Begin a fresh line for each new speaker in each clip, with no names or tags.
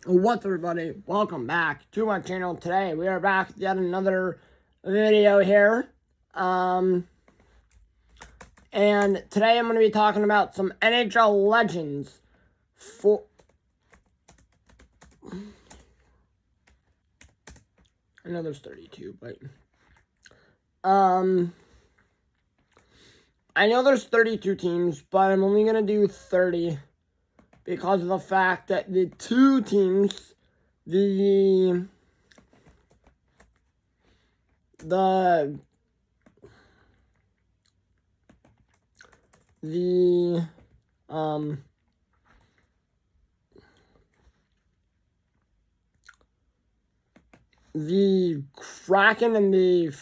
What's up, everybody? Welcome back to my channel. Today we are back with yet another video here. And today I'm going to be talking about some NHL legends for... I know there's 32, but... I know there's 32 teams, but I'm only going to do 30 because of the fact that the two teams, the Kraken and the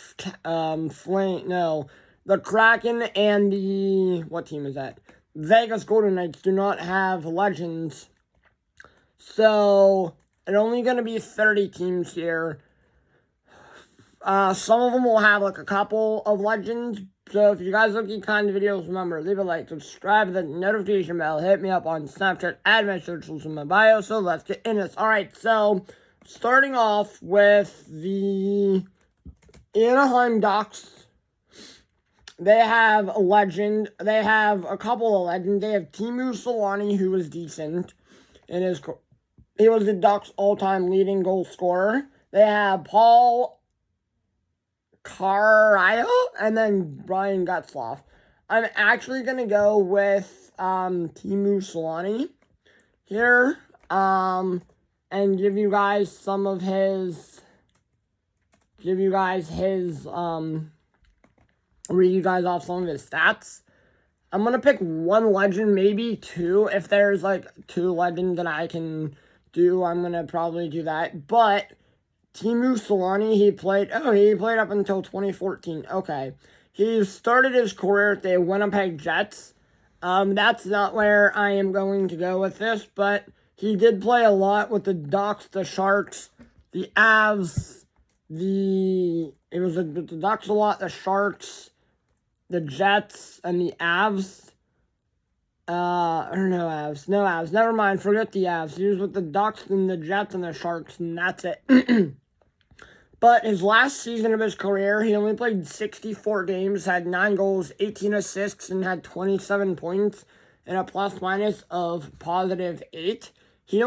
the Kraken and the, what team is that? Vegas Golden Knights do not have legends. So, it's only going to be 30 teams here. Some of them will have like a couple of legends. So if you guys like these kind of videos, remember, leave a like, subscribe to the notification bell, hit me up on Snapchat, add my socials in my bio. So let's get into this. Alright, so starting off with the Anaheim Ducks. They have a legend. They have a couple of legends. They have Teemu Selanne, who was decent. He was the Ducks' all-time leading goal scorer. They have Paul Kariya and then Brian Getzlaf. I'm actually going to go with Teemu Selanne here and give you guys some of his... read you guys off some of his stats. I'm going to pick one legend, maybe two. If there's like two legends that I can do, I'm going to probably do that. But Teemu Selanne, he played up until 2014. Okay. He started his career at the Winnipeg Jets. That's not where I am going to go with this, but he did play a lot with the Ducks, the Sharks, the Avs, the Ducks a lot, the Sharks, the Jets, and the Avs. No Avs. Never mind, forget the Avs. He was with the Ducks and the Jets and the Sharks, and that's it. But his last season of his career, he only played 64 games, had 9 goals, 18 assists, and had 27 points, and a plus-minus of +8. He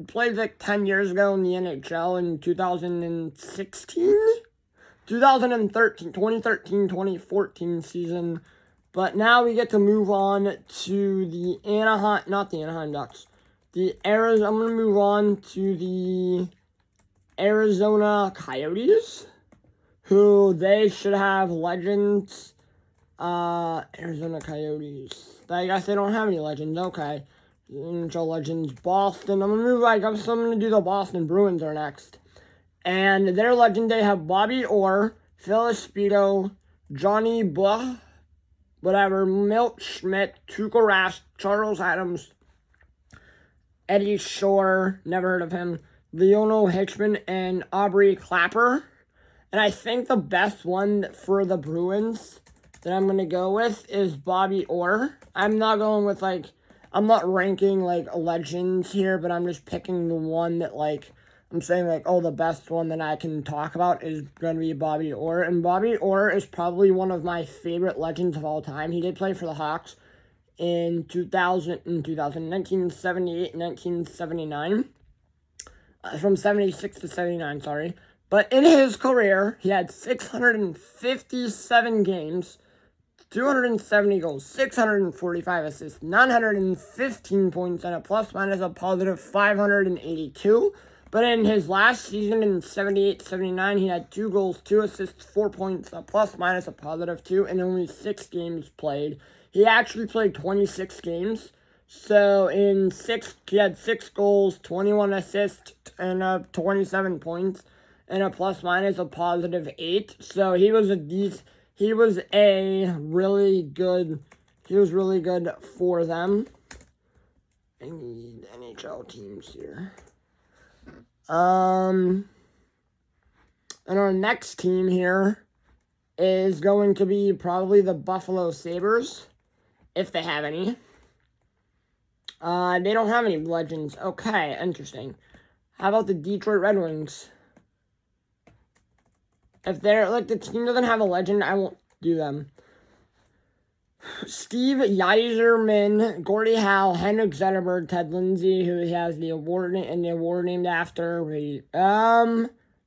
played like 10 years ago in the NHL in 2013-2014 season. But now we get to move on to the not the Anaheim Ducks. I'm going to move on to the Arizona Coyotes, who they should have legends. Arizona Coyotes. I guess they don't have any legends. Okay. NHL legends. Boston. I'm going to do the Boston Bruins are next. And their legend, they have Bobby Orr, Phil Esposito, Johnny Buh, Milt Schmidt, Tuukka Rask, Charles Adams, Eddie Shore, never heard of him, Leono Hitchman, and Aubrey Clapper. And I think the best one for the Bruins that I'm going to go with is Bobby Orr. I'm not going with, I'm not ranking, legends here, but I'm just picking the one that, I'm saying, the best one that I can talk about is going to be Bobby Orr. And Bobby Orr is probably one of my favorite legends of all time. He did play for the Hawks in 2000, 1978, 1979. From 76 to 79, sorry. But in his career, he had 657 games, 270 goals, 645 assists, 915 points, and a plus-minus of +582. But in his last season in 78-79, he had 2 goals, 2 assists, 4 points, a plus-minus of +2, and only 6 games played. He actually played 26 games. So he had 6 goals, 21 assists, and 27 points, and a plus-minus of +8. So he was really good for them. I need NHL teams here. And our next team here is going to be probably the Buffalo Sabres, if they have any. They don't have any legends. Okay, interesting. How about the Detroit Red Wings? If they're, like, the team doesn't have a legend, I won't do them. Steve Yzerman, Gordie Howe, Henrik Zetterberg, Ted Lindsay, who has the award named after.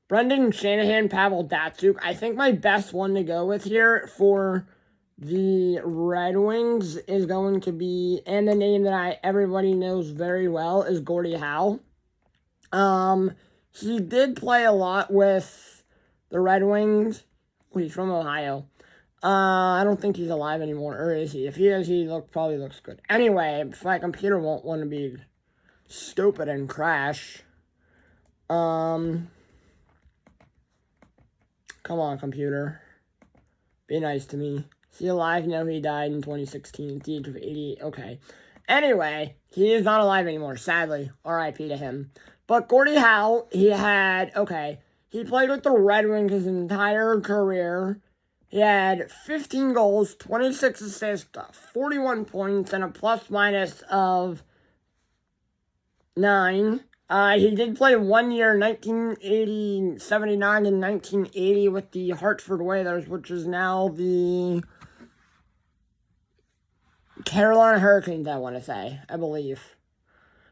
Brendan Shanahan, Pavel Datsyuk. I think my best one to go with here for the Red Wings is going to be, and the name that everybody knows very well is Gordie Howe. He did play a lot with the Red Wings. Well, he's from Ohio. I don't think he's alive anymore, or is he? If he is, he probably looks good. Anyway, if my computer won't want to be stupid and crash. Come on, computer. Be nice to me. Is he alive? No, he died in 2016 at the age of 88. Okay. Anyway, he is not alive anymore, sadly. R.I.P. to him. But Gordie Howe, he played with the Red Wings his entire career. He had 15 goals, 26 assists, 41 points, and a plus-minus of 9. He did play 1 year, 1979 and 1980 with the Hartford Whalers, which is now the Carolina Hurricanes, I want to say, I believe.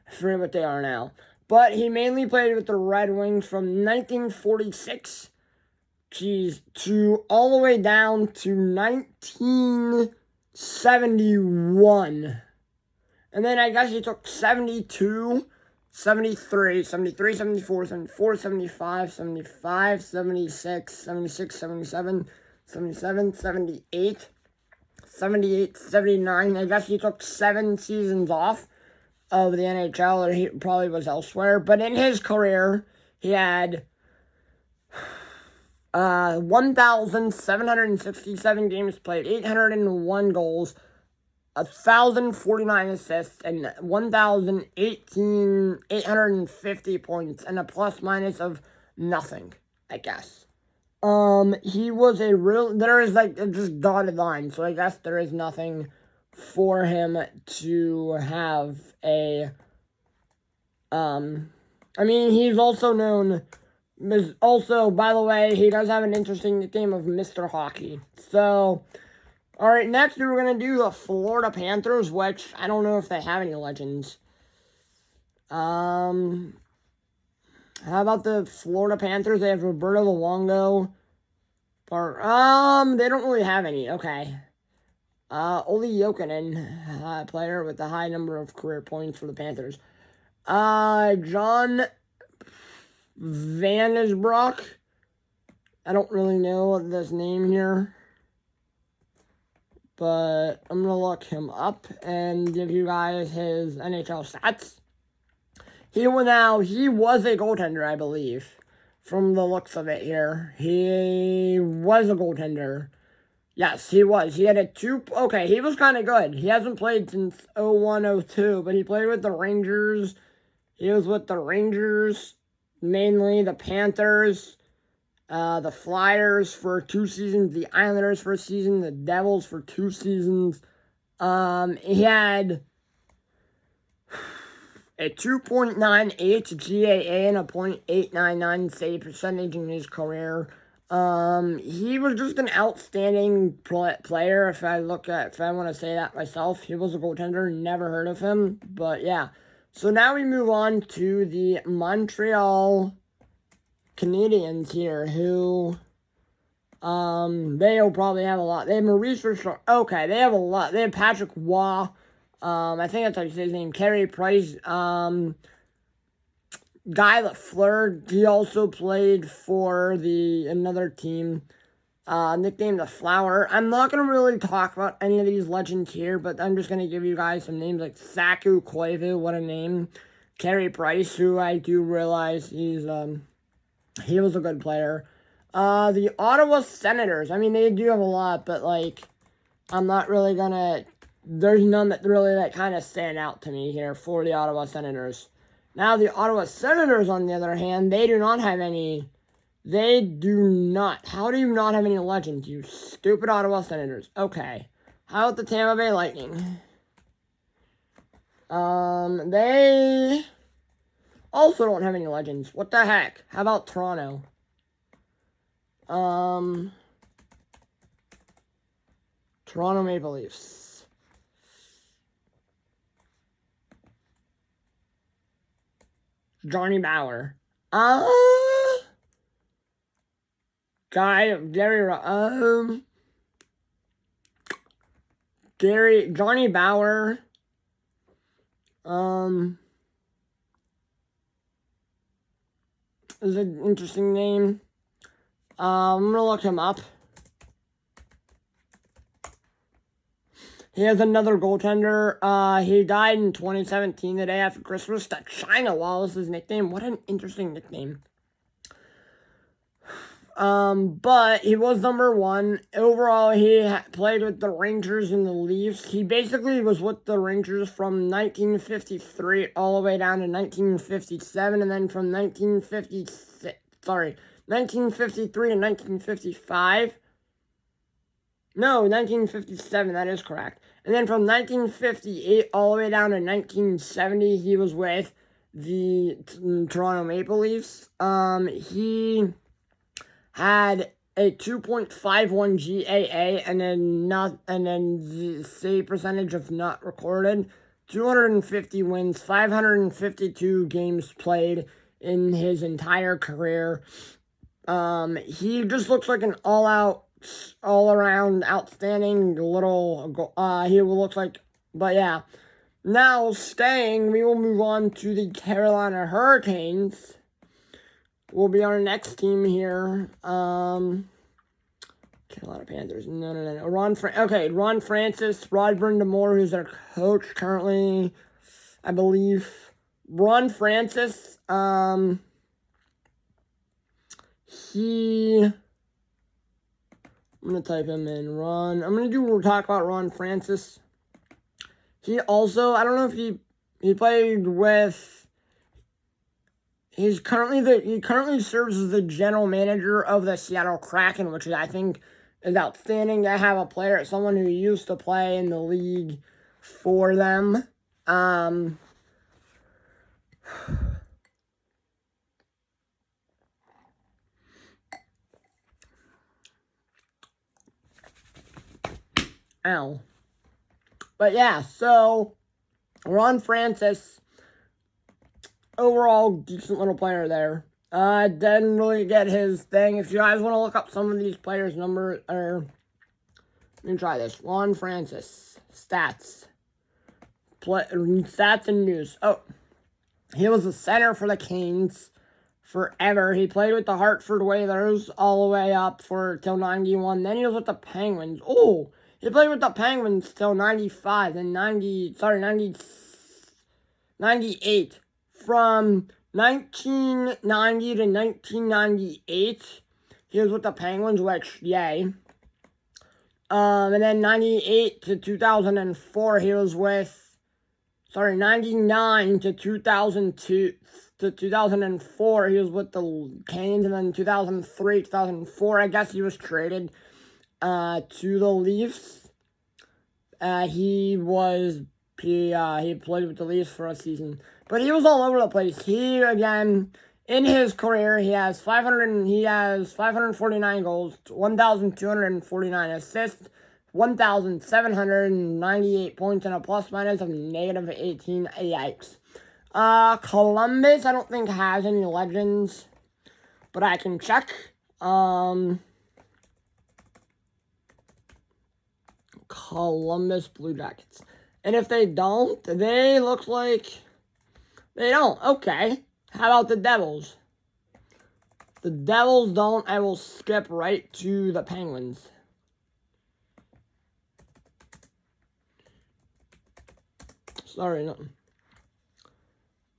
I forget what they are now. But he mainly played with the Red Wings from 1946 to all the way down to 1971. And then I guess he took 72, 73, 73, 74, 74, 75, 75, 76, 76, 77, 77, 78, 78, 79. I guess he took 7 seasons off of the NHL, or he probably was elsewhere. But in his career, he had 1,767 games played, 801 goals, 1,049 assists, and 850 points, and a plus-minus of nothing, I guess. He was there is, like, just dotted line, so I guess there is nothing for him to have a, I mean, he's also known, by the way, he does have an interesting nickname of Mr. Hockey. So, alright, next we're going to do the Florida Panthers, which I don't know if they have any legends. How about the Florida Panthers? They have Roberto Luongo. They don't really have any. Okay. Olli Jokinen, player with a high number of career points for the Panthers. John Vanisbrock. I don't really know this name here, but I'm going to look him up and give you guys his NHL stats. He was a goaltender, I believe, from the looks of it here. He was a goaltender. Yes, he was. He had he was kind of good. He hasn't played since 01-02, but he played with the Rangers. He was with the Rangers, mainly the Panthers, the Flyers for 2 seasons, the Islanders for a season, the Devils for 2 seasons. He had a 2.98 GAA and a .899 save percentage in his career. He was just an outstanding player. If I want to say that myself, he was a goaltender. Never heard of him, but yeah. So now we move on to the Montreal Canadiens here, who, they'll probably have a lot. They have Maurice Richard. Okay, they have a lot. They have Patrick Waugh. I think that's how you say his name. Carey Price. Guy Lafleur, he also played for another team, nicknamed the Flower. I'm not going to really talk about any of these legends here, but I'm just going to give you guys some names like Saku Koivu, what a name. Carey Price, who I do realize he was a good player. The Ottawa Senators, I mean, they do have a lot, but, like, I'm not really going to, there's none that really, like, kind of stand out to me here for the Ottawa Senators. Now, the Ottawa Senators, on the other hand, they do not have any. They do not. How do you not have any legends, you stupid Ottawa Senators? Okay. How about the Tampa Bay Lightning? They also don't have any legends. What the heck? How about Toronto? Toronto Maple Leafs. Johnny Bauer. Johnny Bauer. Is an interesting name. I'm gonna look him up. He has another goaltender. He died in 2017, the day after Christmas. That China Wall is his nickname. What an interesting nickname. But he was number 1. Overall, he played with the Rangers and the Leafs. He basically was with the Rangers from 1953 all the way down to 1957, and then from 1953 to 1955. No, 1957, that is correct. And then from 1958 all the way down to 1970, he was with the Toronto Maple Leafs. He had a 2.51 GAA and then the save percentage of not recorded, 250 wins, 552 games played in his entire career. He just looks like an all-around outstanding little, he looks like, but yeah. Now, we will move on to the Carolina Hurricanes. Will be our next team here. Carolina Panthers. No. Ron Francis, Rod Brind'Amour, who's their coach currently, I believe. Ron Francis, I'm gonna type him in. I'm gonna talk about Ron Francis. He also, I don't know if he played with. He currently serves as the general manager of the Seattle Kraken, which I think is outstanding to have someone who used to play in the league for them. Ow. But yeah, so Ron Francis, overall decent little player there. Didn't really get his thing. If you guys want to look up some of these players' numbers, let me try this. Ron Francis stats, stats and news. Oh, he was a center for the Canes forever. He played with the Hartford Whalers all the way up till 91. Then he was with the Penguins. Oh, he played with the Penguins till 95 and 98. From 1990 to 1998, he was with the Penguins, which, yay. And then 98 to 2004, he was with, 99 to 2002 to 2004, he was with the Canes, and then 2003, 2004, I guess he was traded to the Leafs. He played with the Leafs for a season. But he was all over the place. He, again, in his career, he has 549 goals, 1,249 assists, 1,798 points, and a plus-minus of -18. Yikes. Columbus, I don't think has any legends, but I can check. Columbus Blue Jackets. And if they don't, they look like they don't. Okay. How about the Devils? The Devils don't. I will skip right to the Penguins. Sorry, no.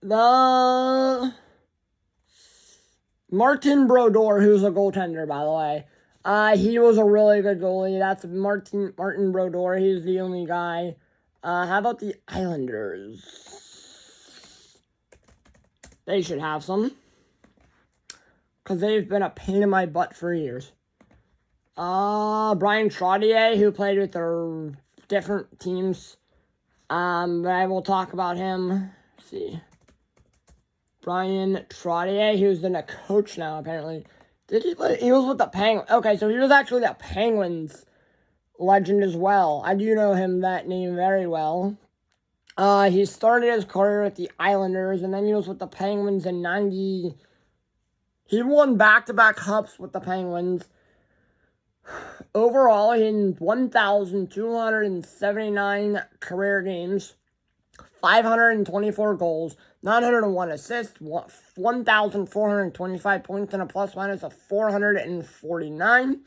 The Martin Brodeur, who's a goaltender, by the way. He was a really good goalie. That's Martin Brodeur. He's the only guy. How about the Islanders? They should have some. Because they've been a pain in my butt for years. Brian Trottier, who played with their different teams But I will talk about him. Let's see. Brian Trottier, he was the coach now, apparently. Did he play? He was with the Penguins. Okay, so he was actually the Penguins legend as well. I do know him, that name, very well. He started his career with the Islanders, and then he was with the Penguins in 90. He won back-to-back cups with the Penguins. Overall, in 1,279 career games, 524 goals, 901 assists, 1,425 points, and a plus-minus of 449.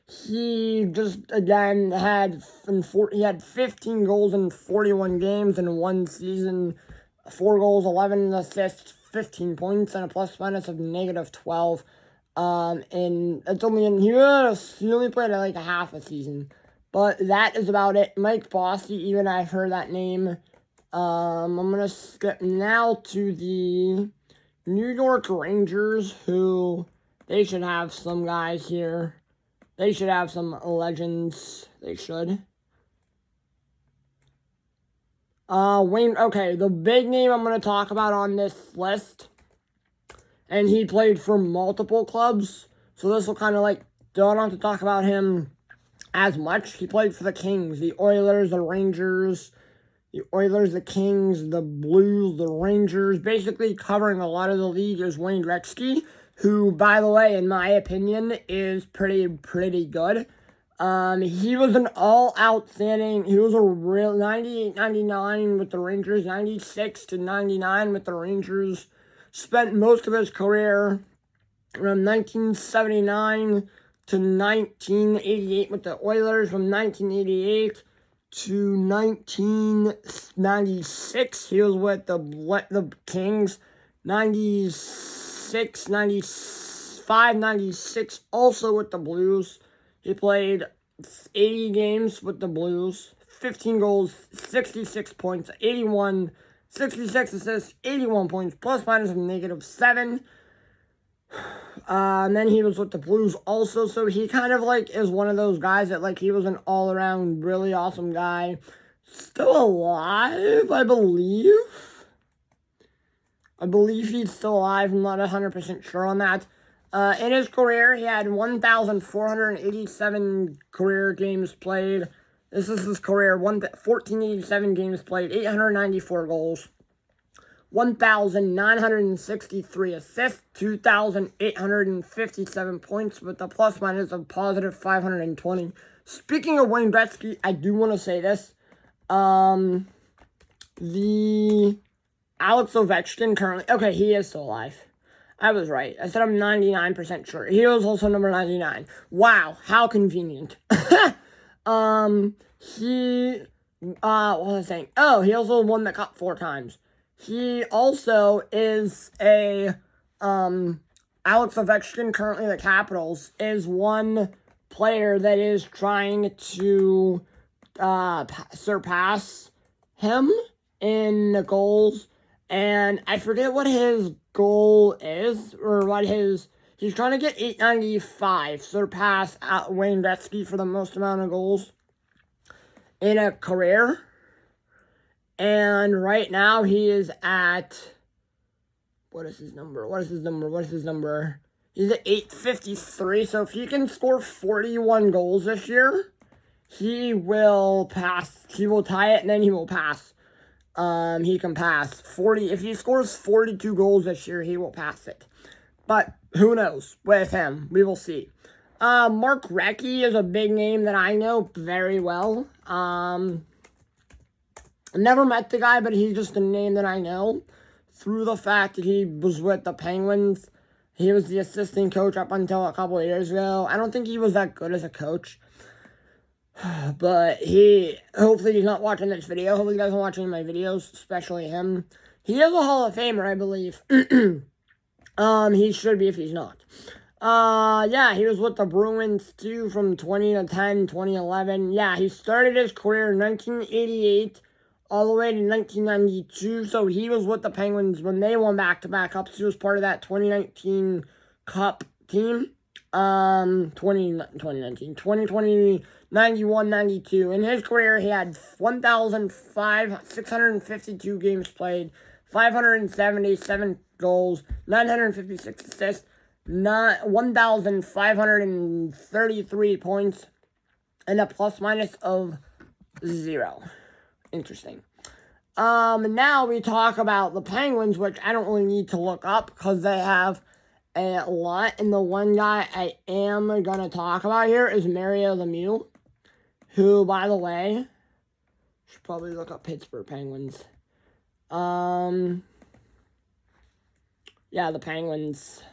He just, again, had 15 goals in 41 games in one season, 4 goals, 11 assists, 15 points, and a plus-minus of -12. And it's only he only played like a half a season, but that is about it. Mike Bossy, even I've heard that name. I'm gonna skip now to the New York Rangers, who they should have some guys here. They should have some legends. They should. Okay, the big name I'm gonna talk about on this list, and he played for multiple clubs, so this will kind of like, don't have to talk about him as much. He played for the Kings, the Oilers, the Rangers, the Kings, the Blues, the Rangers, basically covering a lot of the league is Wayne Gretzky, who, by the way, in my opinion, is pretty good. He was an all-outstanding, he was a real 98-99 with the Rangers, 96-99 with the Rangers. Spent most of his career from 1979 to 1988 with the Oilers, from 1988 to 1996. He was with the Kings, 96, 95, 96, also with the Blues. He played 80 games with the Blues, 15 goals, 66 points, 66 assists, 81 points, plus-minus of -7. And then he was with the Blues also, so he kind of, like, is one of those guys that, like, he was an all-around really awesome guy. Still alive, I believe. I believe he's still alive. I'm not 100% sure on that. In his career, he had 1,487 career games played. This is his career, 1,487 games played, 894 goals, 1,963 assists, 2,857 points with a plus-minus of positive 520. Speaking of Wayne Gretzky, I do want to say this. The Alex Ovechkin currently, okay, he is still alive. I was right. I said I'm 99% sure. He was also number 99. Wow, how convenient. What was I saying? Oh, he also won the cup 4 times. He also is a, Alex Ovechkin, currently the Capitals, is one player that is trying to, surpass him in the goals, and I forget what his goal is, or what he's trying to get 895, surpass Wayne Gretzky for the most amount of goals in a career. And right now he is at, what is his number? He's at 853, so if he can score 41 goals this year, he will tie it, and then he will pass. He can pass 40. If he scores 42 goals this year, he will pass it. But who knows with him? We will see. Mark Recchi is a big name that I know very well. Never met the guy, but he's just a name that I know through the fact that he was with the Penguins. He was the assistant coach up until a couple of years ago. I don't think he was that good as a coach. But hopefully he's not watching this video. Hopefully he doesn't watch any of my videos, especially him. He is a Hall of Famer, I believe. He should be if he's not. Yeah, he was with the Bruins too from 2010, 2011. Yeah, he started his career in 1988 all the way to 1992. So he was with the Penguins when they won back-to-back cups. He was part of that 2019 Cup team. 2020 91, 92. In his career, he had 1,652 games played, 577 goals, 956 assists, 1,533 points, and a plus-minus of 0. Interesting. Now we talk about the Penguins, which I don't really need to look up because they have a lot. And the one guy I am going to talk about here is Mario Lemieux, who, by the way, should probably look up Pittsburgh Penguins. Yeah, the Penguins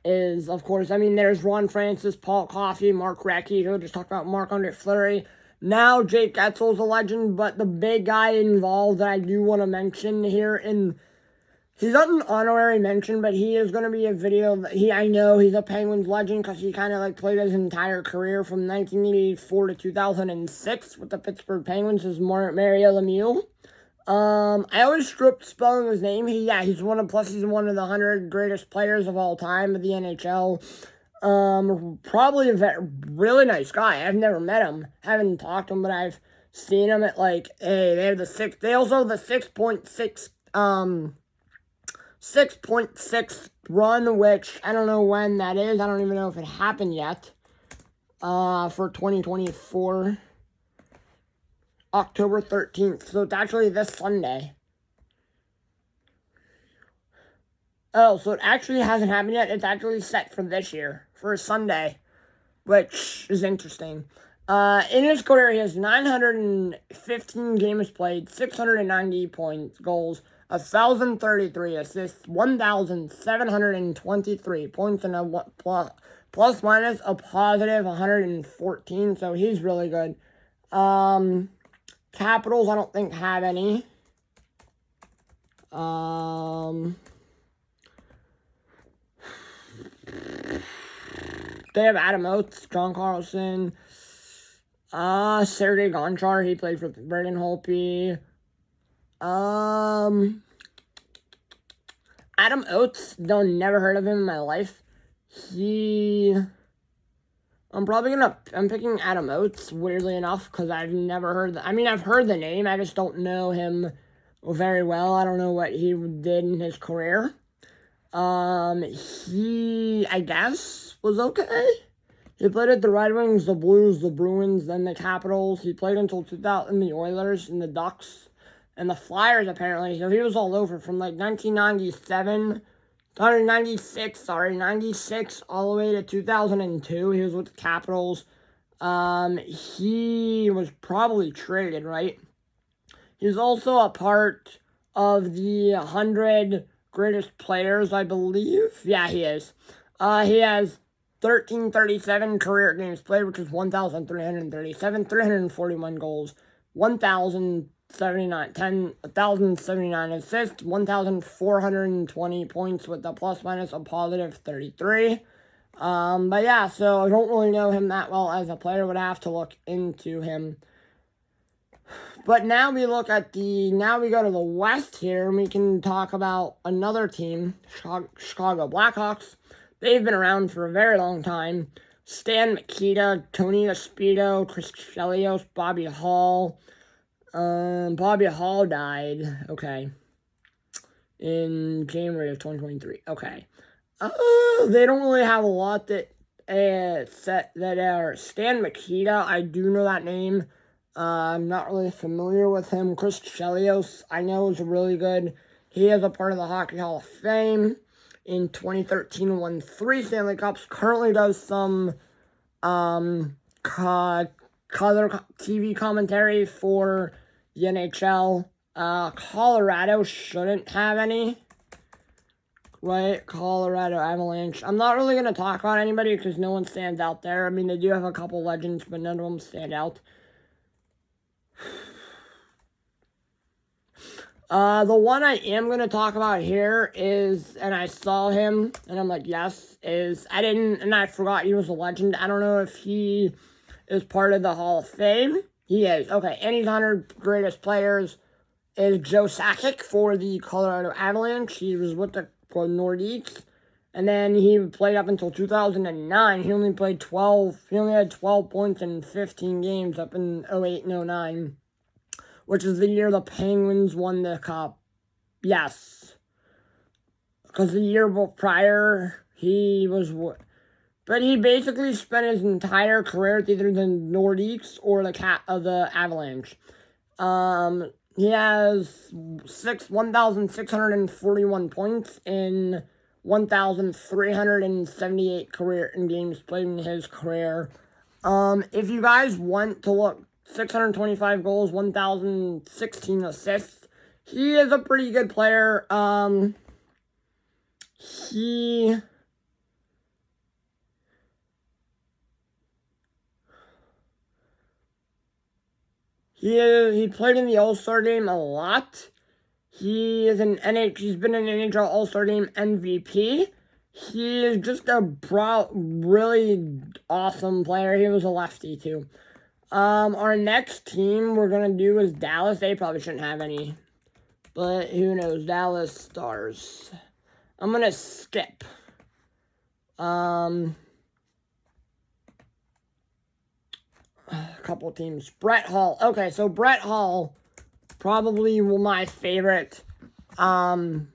is, of course, there's Ron Francis, Paul Coffey, Mark Recchi, who just talked about Marc-Andre Fleury. Now Jake Getzel's a legend, but the big guy involved that I do want to mention here, and he's not an honorary mention, but he is going to be a video that I know he's a Penguins legend because he kind of played his entire career from 1984 to 2006 with the Pittsburgh Penguins is Mario Lemieux. I always stripped spelling his name. He's one of the 100 greatest players of all time of the NHL. Probably a really nice guy. I've never met him, haven't talked to him, but I've seen him at they have they also have the 6.6 run, which I don't know when that is. I don't even know if it happened yet. For 2024, October 13th. So it's actually this Sunday. Oh, so it actually hasn't happened yet. It's actually set for this year, for Sunday, which is interesting. In his career, he has 915 games played, 690 goals, 1,033 assists, 1,723 points, and a plus minus a positive 114, so he's really good. Capitals, I don't think have any. They have Adam Oates, John Carlson, Sergei Gonchar, he played for Braden Holtby. Adam Oates, never heard of him in my life. I'm picking Adam Oates, weirdly enough, because I've never heard, I've heard the name, I just don't know him very well. I don't know what he did in his career. He, I guess, was okay. He played at the Red Wings, the Blues, the Bruins, then the Capitals. He played until 2000 the Oilers and the Ducks and the Flyers, apparently. So he was all over from 1997, 96 all the way to 2002. He was with the Capitals. He was probably traded, right? He's also a part of the 100 greatest players, I believe. Yeah, he is. He has 1,337 career games played, which is 1,337, 341 goals, 1,079 assists, 1,420 points with a plus minus a positive 33. But yeah, so I don't really know him that well as a player. Would have to look into him. But now we go to the West here, and we can talk about another team, Chicago Blackhawks. They've been around for a very long time. Stan Mikita, Tony Esposito, Chris Chelios, Bobby Hall. Bobby Hall died, in January of 2023. They don't really have a lot that are Stan Mikita. I do know that name. I'm not really familiar with him. Chris Chelios, I know, is really good. He is a part of the Hockey Hall of Fame. In 2013, won 3 Stanley Cups. Currently does some color TV commentary for the NHL. Colorado shouldn't have any. Right? Colorado Avalanche. I'm not really going to talk about anybody because no one stands out there. They do have a couple legends, but none of them stand out. The one I am going to talk about here is, and I saw him, and I'm like, yes, and I forgot he was a legend. I don't know if he is part of the Hall of Fame. He is. And he's 100 greatest players is Joe Sakic for the Colorado Avalanche. He was with the Nordiques. And then he played up until 2009. He only played 12. He only had 12 points in 15 games up in 08 and 09, which is the year the Penguins won the cup. Yes. Because the year prior, he was... But he basically spent his entire career with either the Nordiques or the Avalanche. He has 1,641 points in 1,378 career in games played in his career. If you guys want to look, 625 goals, 1,016 assists. He is a pretty good player. He played in the All-Star game a lot. He's been an NHL All-Star game MVP. He is just a really awesome player. He was a lefty too. Our next team we're gonna do is Dallas. They probably shouldn't have any, but who knows? Dallas Stars. I'm gonna skip. A couple teams. Brett Hull. Okay, so Brett Hull, probably my favorite. Probably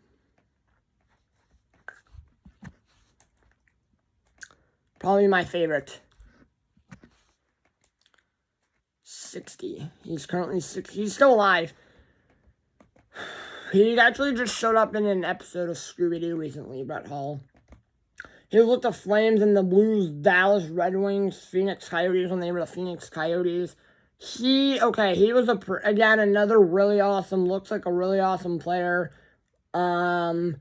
my favorite. 60. He's currently 60. He's still alive. He actually just showed up in an episode of Scooby-Doo recently, Brett Hull. He was with the Flames and the Blues, Dallas Red Wings, Phoenix Coyotes when they were the Phoenix Coyotes. He was again another really awesome, looks like a really awesome player. In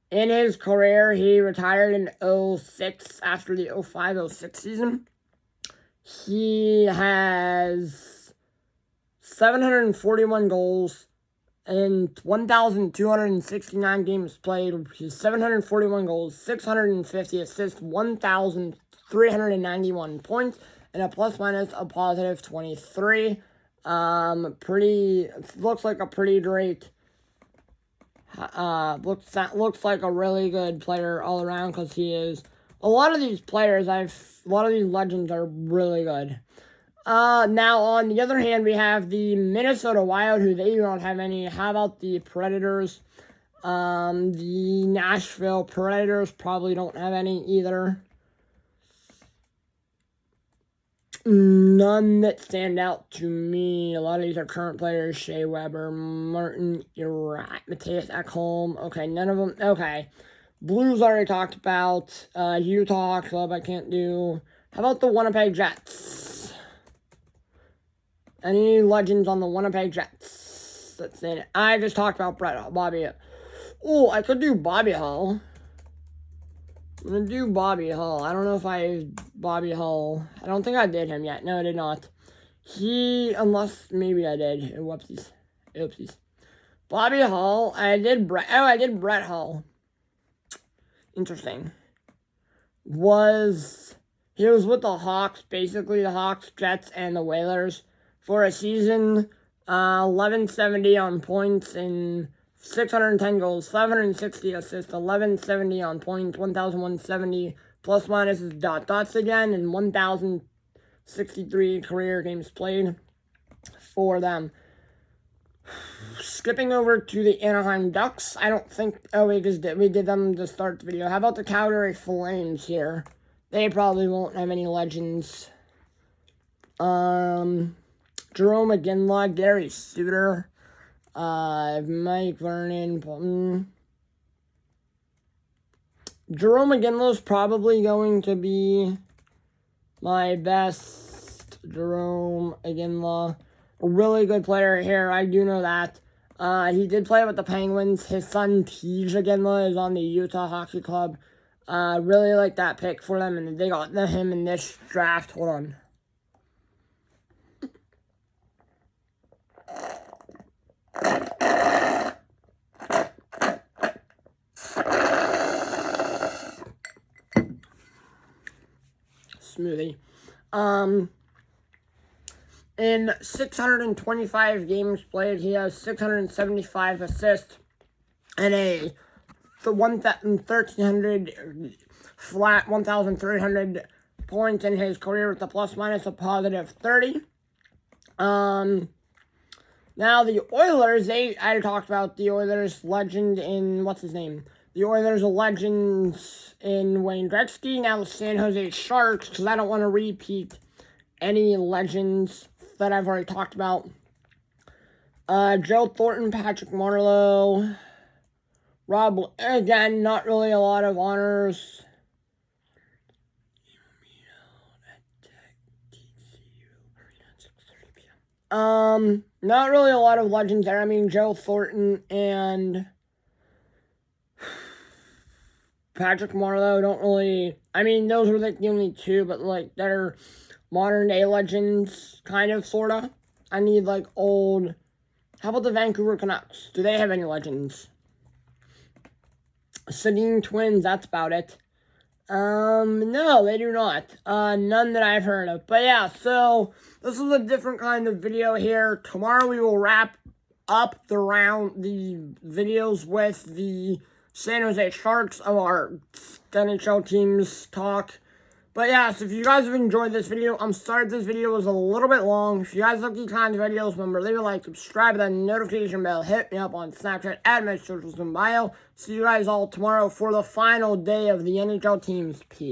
his career, he retired in 06 after the 05-06 season. He has 741 goals. In 1,269 games played, he's 741 goals, 650 assists, 1,391 points, and a plus-minus a positive 23. Looks like a pretty great, looks like a really good player all around because he is. A lot of these legends are really good. Now, on the other hand, we have the Minnesota Wild, who they don't have any. How about the Predators? The Nashville Predators probably don't have any either. None that stand out to me. A lot of these are current players. Shea Weber, Martin Erat, Matthias Ekholm. Okay, none of them. Okay. Blues already talked about. Utah Club I can't do. How about the Winnipeg Jets? Any legends on the Winnipeg Jets? That's it. I just talked about Bobby. Oh, I could do Bobby Hull. I'm going to do Bobby Hull. I don't know if I Bobby Hull. I don't think I did him yet. No, I did not. Unless maybe I did. Whoopsies. Oopsies. Bobby Hull. I did Brett Hull. Interesting. He was with the Hawks, basically the Hawks, Jets, and the Whalers. For a season, 1170 on points and 610 goals, 560 assists, 1170 on points, 1,170 plus minus is dots again, and 1,063 career games played for them. Skipping over to the Anaheim Ducks, I don't think, we did them to start the video. How about the Calgary Flames here? They probably won't have any legends. Jerome McGinley, Gary Suter, Mike Vernon. Jerome McGinley is probably going to be my best. Jerome McGinley, a really good player here. I do know that. He did play with the Penguins. His son, Tej McGinley, is on the Utah Hockey Club. Really like that pick for them, and they got him in this draft. Hold on. Smoothie. In 625 games played, he has 675 assists and a 1,300 flat 1,300 points in his career with a plus-minus of positive 30. Now the Oilers, I talked about the Oilers legend in, what's his name? The Oilers legends in Wayne Gretzky. Now the San Jose Sharks, because I don't want to repeat any legends that I've already talked about. Joe Thornton, Patrick Marleau, Rob, again, not really a lot of honors. Not really a lot of legends there. I mean, Joe Thornton and Patrick Marleau don't really, I mean, those were like the only two, but like they're modern day legends, kind of, sorta. I need like old, how about the Vancouver Canucks? Do they have any legends? Sedin Twins, that's about it. No, they do not. None that I've heard of. But yeah, so this is a different kind of video here. Tomorrow we will wrap up the videos with the San Jose Sharks of our NHL teams talk. But yeah, so if you guys have enjoyed this video, I'm sorry this video was a little bit long. If you guys like these kinds of videos, remember, leave a like, subscribe, that notification bell, hit me up on Snapchat, add my socials in bio. See you guys all tomorrow for the final day of the NHL teams. Peace.